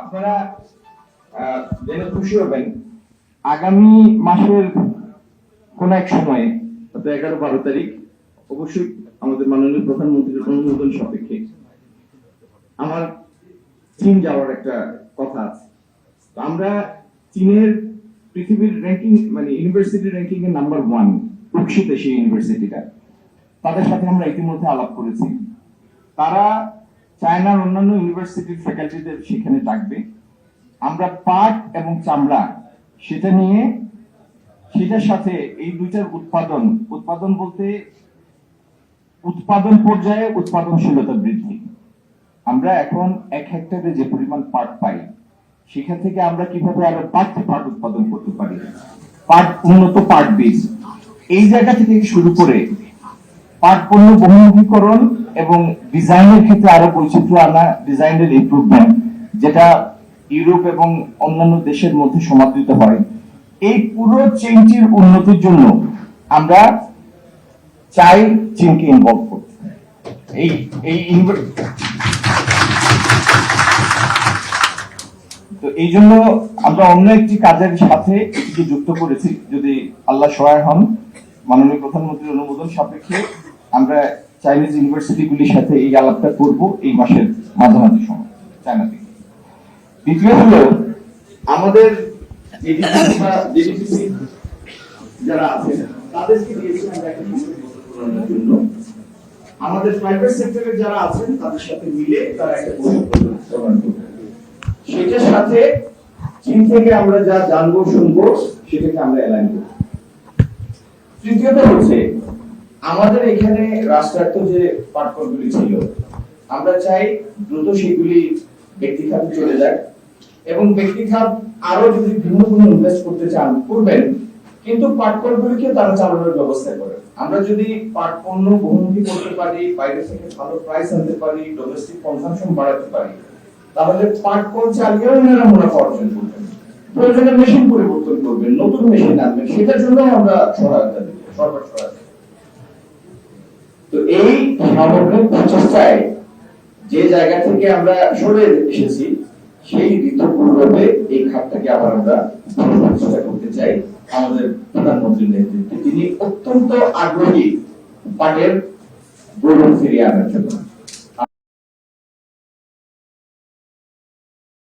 আপনারা জেনে খুশি হবেন, আগামী মাসের কোন এক সময়ে 11-12 তারিখ অবশ্যই আমাদের মাননীয় প্রধানমন্ত্রীর অনুমোদন সাপেক্ষে আমার চীন যাওয়ার একটা কথা আছে। তো আমরা চীনের পৃথিবীর র্যাঙ্কিং মানে ইউনিভার্সিটি র্যাঙ্কিং এর নাম্বার 1 উৎসিতে সেই ইউনিভার্সিটিটা, তাদের সাথে আমরা ইতিমধ্যে আলাপ করেছি। তারা চায়নার অন্যান্য ইউনিভার্সিটির ফ্যাকাল্টিদের সেখানে ডাকবে। আমরা পাট এবং চামড়া সেটা নিয়ে সেটার সাথে এই দুইটার উৎপাদন বলতে উৎপাদন পর্যায়ে উৎপাদনশীলতা বৃদ্ধি। আমরা এখন 1 হেক্টরে যে পরিমাণ পাট পাই সেখান থেকে আমরা কিভাবে আরো পাট উৎপাদন করতে পারি, উন্নত পাট বীজ, এই জায়গা থেকে শুরু করে পাট পণ্য বহুমুখীকরণ এবং ডিজাইনের ক্ষেত্রে আরো বৈচিত্র্য আনা, ডিজাইনের ইমপ্রুভমেন্ট যেটা ইউরোপ এবং অন্যান্য দেশের মধ্যে সমাদৃত হয়, এই পুরো চেইনটির উন্নতির জন্য আমরা চাই চীনকে ইনভলভ করতে। তো এই জন্য আমরা অন্য একটি কাজের সাথে এটিকে যুক্ত করেছি। যদি আল্লাহ সহায় হন, মাননীয় প্রধানমন্ত্রীর অনুমোদন সাপেক্ষে আমরা চাইনিজ ইউনিভার্সিটিগুলির সাথে এই আলাপটা করব এই মাসের মাঝামাঝি সময় চায়না থেকে। দ্বিতীয় হলো আমাদের যারা আছেন তাদেরকে দিয়েছি আমরা একটা জন্য আমাদের প্রাইভেট সেক্টরে যারা আছেন তাদের সাথে মিলে তারা একটা প্রদান করবে। সেটার সাথে চীন থেকে আমরা যা জানবো শুনবো সেটাকে আমরা অ্যালাইন করব। তৃতীয়ত হচ্ছে আমাদের এখানে রাষ্ট্রায়ত্ত যে পাটকলগুলি ছিল আমরা চাই দ্রুত সেগুলি ব্যক্তি খাতে চলে যায় এবং ব্যক্তি খাত আরো যদি ভিন্ন কোনো ইনভেস্ট করতে চান করবেন, কিন্তু পাটকলগুলিকে তারা চালানোর ব্যবস্থা করে। আমরা যদি পাট পণ্য বহুমুখী করতে পারি, বাইরে থেকে ভালো প্রাইস আনতে পারি, ডোমেস্টিক কনজাম্পশন বাড়াতে পারি, তাহলে পাটকল চালিয়েও এনারা মুনাফা অর্জন করবেন। প্রয়োজনে মেশিন পরিবর্তন করবেন, নতুন মেশিন আনবেন, সেটার জন্য আমরা সহায়তা দেব, সরকার সহায়তা। তো এই সামগ্রিক প্রচেষ্টায় যে জায়গা থেকে আমরা সরে এসেছি সেই ঋতুপূর্বে এই খাতটাকে আবার আমরা প্রতিষ্ঠা করতে চাই আমাদের প্রধানমন্ত্রীর নেতৃত্বে, তিনি অত্যন্ত আগ্রহী পাটের গৌরব ফিরিয়ে আনার জন্য।